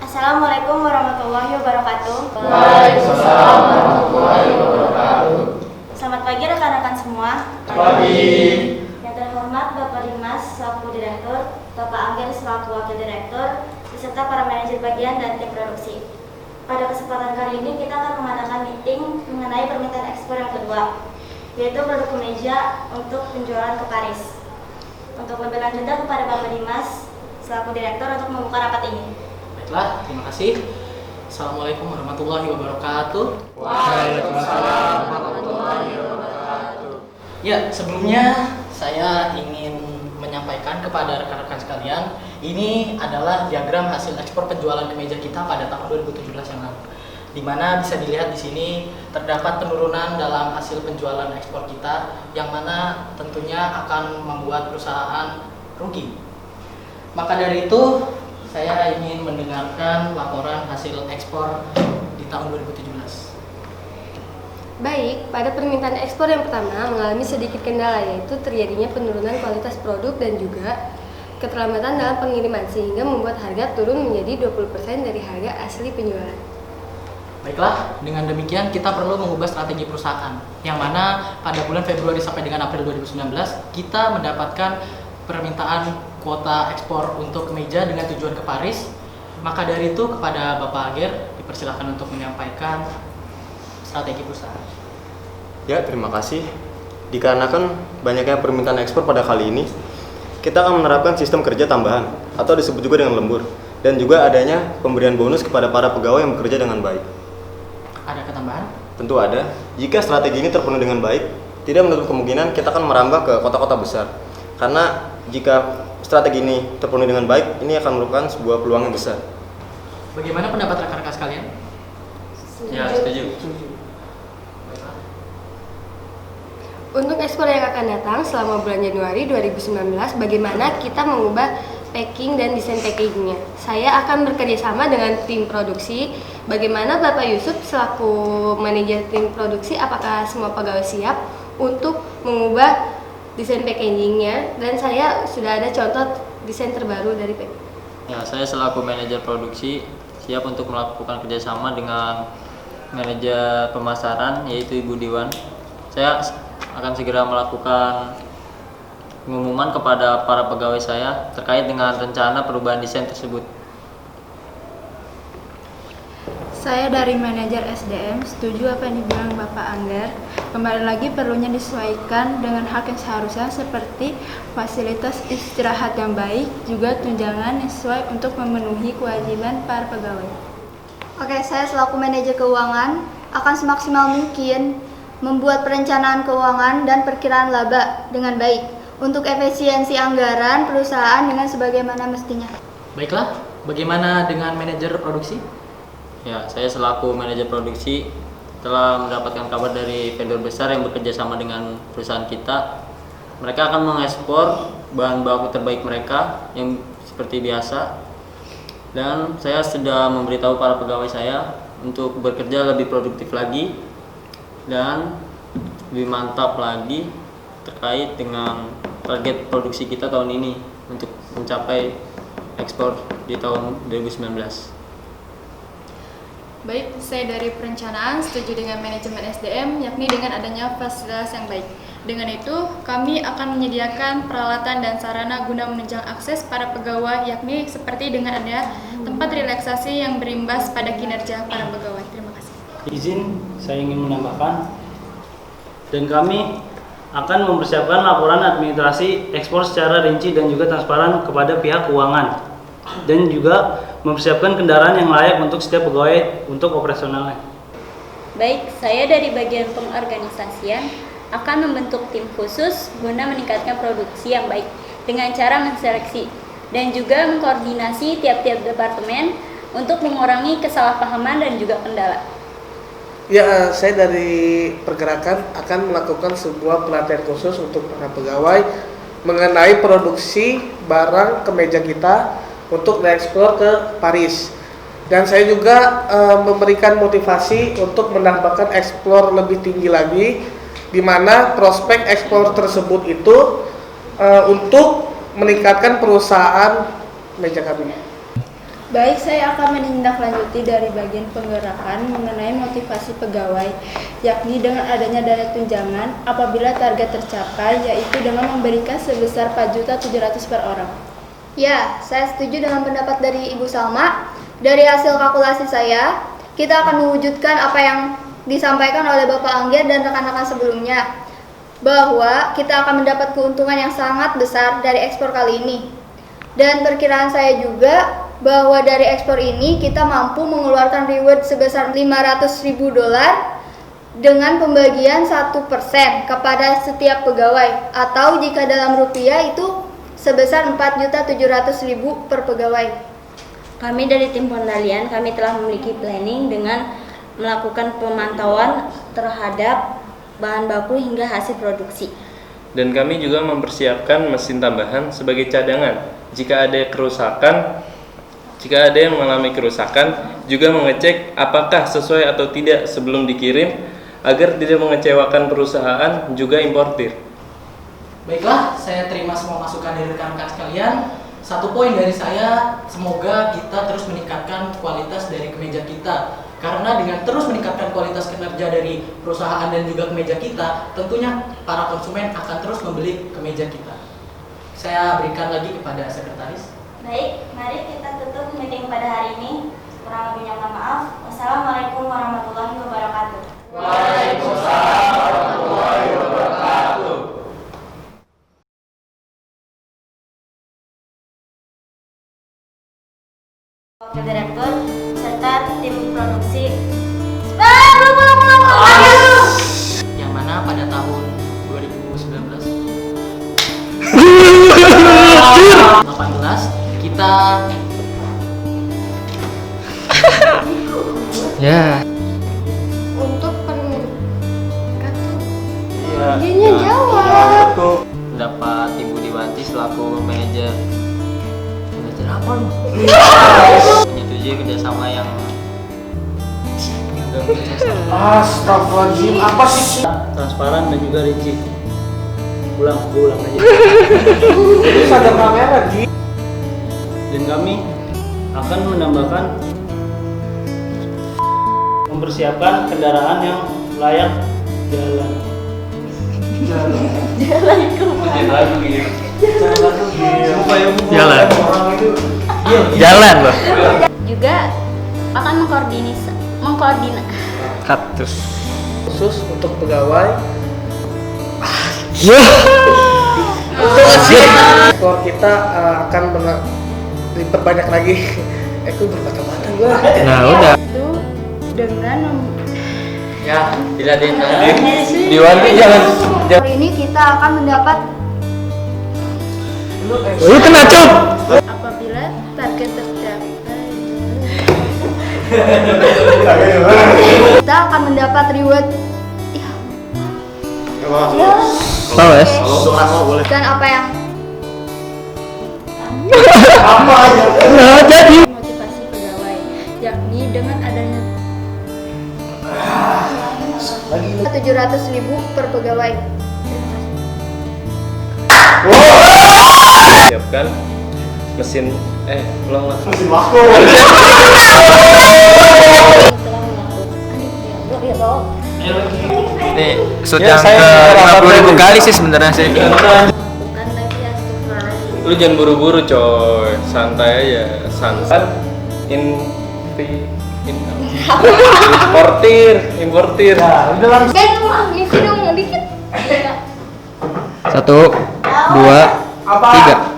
Assalamualaikum warahmatullahi wabarakatuh. Waalaikumsalam warahmatullahi wabarakatuh. Selamat pagi rekan-rekan semua. Pagi. Yang terhormat Bapak Dimas selaku Direktur, Bapak Angger selaku Wakil Direktur, beserta para manajer bagian dan tim produksi. Pada kesempatan kali ini kita akan mengadakan meeting mengenai permintaan ekspor yang kedua, yaitu produk kemeja untuk penjualan ke Paris. Untuk lebih lanjutnya kepada Bapak Dimas selaku Direktur untuk membuka rapat ini. Baiklah, terima kasih. Assalamualaikum warahmatullahi wabarakatuh. Waalaikumsalam warahmatullahi wabarakatuh. Ya, sebelumnya saya ingin menyampaikan kepada rekan-rekan sekalian, ini adalah diagram hasil ekspor penjualan kemeja kita pada tahun 2017 yang lalu. Di mana bisa dilihat di sini terdapat penurunan dalam hasil penjualan ekspor kita, yang mana tentunya akan membuat perusahaan rugi. Maka dari itu, saya ingin mendengarkan laporan hasil ekspor di tahun 2017. Baik, pada permintaan ekspor yang pertama mengalami sedikit kendala, yaitu terjadinya penurunan kualitas produk dan juga keterlambatan dalam pengiriman, sehingga membuat harga turun menjadi 20% dari harga asli penjualan. Baiklah, dengan demikian kita perlu mengubah strategi perusahaan, yang mana pada bulan Februari sampai dengan April 2019 kita mendapatkan permintaan kuota ekspor untuk kemeja dengan tujuan ke Paris. Maka dari itu kepada Bapak Ager dipersilakan untuk menyampaikan strategi perusahaan. Ya, terima kasih. Dikarenakan banyaknya permintaan ekspor pada kali ini, kita akan menerapkan sistem kerja tambahan atau disebut juga dengan lembur, dan juga adanya pemberian bonus kepada para pegawai yang bekerja dengan baik. Ada ketambahan? Tentu ada. Jika strategi ini terpenuhi dengan baik, tidak menutup kemungkinan kita akan merambah ke kota-kota besar. Karena jika strategi ini terpenuhi dengan baik, ini akan merupakan sebuah peluang yang besar. Bagaimana pendapat rekan-rekan sekalian? Ya, setuju. Untuk ekspor yang akan datang selama bulan Januari 2019, bagaimana kita mengubah packing dan desain packagingnya? Saya akan bekerja sama dengan tim produksi. Bagaimana Bapak Yusuf selaku manajer tim produksi, apakah semua pegawai siap untuk mengubah desain packagingnya? Dan saya sudah ada contoh desain terbaru dari packing. Ya, saya selaku manajer produksi siap untuk melakukan kerjasama dengan manajer pemasaran yaitu Ibu Diwan. Saya akan segera melakukan pengumuman kepada para pegawai saya terkait dengan rencana perubahan desain tersebut. Saya dari manajer SDM setuju apa yang dibilang Bapak Angger. Kembali lagi perlunya disesuaikan dengan hak yang seharusnya seperti fasilitas istirahat yang baik, juga tunjangan yang sesuai untuk memenuhi kewajiban para pegawai. Oke, saya selaku manajer keuangan akan semaksimal mungkin membuat perencanaan keuangan dan perkiraan laba dengan baik untuk efisiensi anggaran perusahaan dengan sebagaimana mestinya. Baiklah, bagaimana dengan manajer produksi? Ya, saya selaku manajer produksi telah mendapatkan kabar dari vendor besar yang bekerja sama dengan perusahaan kita. Mereka akan mengekspor bahan baku terbaik mereka yang seperti biasa. Dan saya sudah memberitahu para pegawai saya untuk bekerja lebih produktif lagi dan lebih mantap lagi terkait dengan target produksi kita tahun ini untuk mencapai ekspor di tahun 2019. Baik, saya dari perencanaan setuju dengan manajemen SDM, yakni dengan adanya fasilitas yang baik. Dengan itu, kami akan menyediakan peralatan dan sarana guna menunjang akses para pegawai, yakni seperti dengan adanya tempat relaksasi yang berimbas pada kinerja para pegawai. Terima kasih. Izin, saya ingin menambahkan, dan kami akan mempersiapkan laporan administrasi ekspor secara rinci dan juga transparan kepada pihak keuangan, dan juga mempersiapkan kendaraan yang layak untuk setiap pegawai untuk operasionalnya. Baik, saya dari bagian pengorganisasian akan membentuk tim khusus guna meningkatkan produksi yang baik dengan cara menseleksi dan juga mengkoordinasi tiap-tiap departemen untuk mengurangi kesalahpahaman dan juga kendala. Ya, saya dari pergerakan akan melakukan sebuah pelatihan khusus untuk para pegawai mengenai produksi barang kemeja kita untuk diekspor ke Paris. Dan saya juga memberikan motivasi untuk menambahkan ekspor lebih tinggi lagi, di mana prospek ekspor tersebut itu untuk meningkatkan perusahaan meja kami. Baik, saya akan menindaklanjuti dari bagian penggerakan mengenai motivasi pegawai, yakni dengan adanya dana tunjangan apabila target tercapai, yaitu dengan memberikan sebesar 4.700.000 per orang. Ya, saya setuju dengan pendapat dari Ibu Salma. Dari hasil kalkulasi saya, kita akan mewujudkan apa yang disampaikan oleh Bapak Angger dan rekan-rekan sebelumnya, bahwa kita akan mendapat keuntungan yang sangat besar dari ekspor kali ini. Dan perkiraan saya juga bahwa dari ekspor ini kita mampu mengeluarkan reward sebesar $500.000 dengan pembagian 1% kepada setiap pegawai, atau jika dalam rupiah itu sebesar 4.700.000 per pegawai. Kami dari tim pengendalian, kami telah memiliki planning dengan melakukan pemantauan terhadap bahan baku hingga hasil produksi. Dan kami juga mempersiapkan mesin tambahan sebagai cadangan. Jika ada yang mengalami kerusakan, juga mengecek apakah sesuai atau tidak sebelum dikirim agar tidak mengecewakan perusahaan juga importir. Baiklah, saya terima semua masukan dari rekan-rekan sekalian. Satu poin dari saya, semoga kita terus meningkatkan kualitas dari kemeja kita. Karena dengan terus meningkatkan kualitas kinerja dari perusahaan dan juga kemeja kita, tentunya para konsumen akan terus membeli kemeja kita. Saya berikan lagi kepada sekretaris. Baik, mari kita tutup meeting pada hari ini. Kurang lebihnya mohon maaf. Wassalamualaikum warahmatullahi wabarakatuh. Waalaikumsalam warahmatullahi wabarakatuh. Wakil Direktur serta tim produksi. Yang mana pada tahun 2018 kita Untuk pendapat Iya. jawab. Dapat Ibu Diwanti selaku manajer apa lu? Menyetujui kerjasama yang Astagfirullahaladzim, apa sih? Transparan dan juga rinci. Gue ulang aja. Ini ada kamera, Ji. Dan kami akan menambahkan mempersiapkan kendaraan yang layak jalan. Jalan loh. Juga akan mengkoordinasi Khusus untuk pegawai. Ekspor kita akan diperbanyak lagi. Aku berkata-kata gua. Nah udah. Itu dengan Ya, dilatih Diwanti jangan. Hari ini kita akan mendapat Lu kena cop. apabila target tercapai. kita akan mendapat reward Males. dan apa yang Jadi Motivasi pegawai, yakni dengan adanya 700.000 per pegawai. Siapkan mesin ulang lah. Mesin waktu. nih shoot yang ke 50.000 kali sih sebenarnya sih. Lu jangan buru-buru coy, santai aja, santai. Importir. Udah ngisi dong dikit. 1, 2, 3.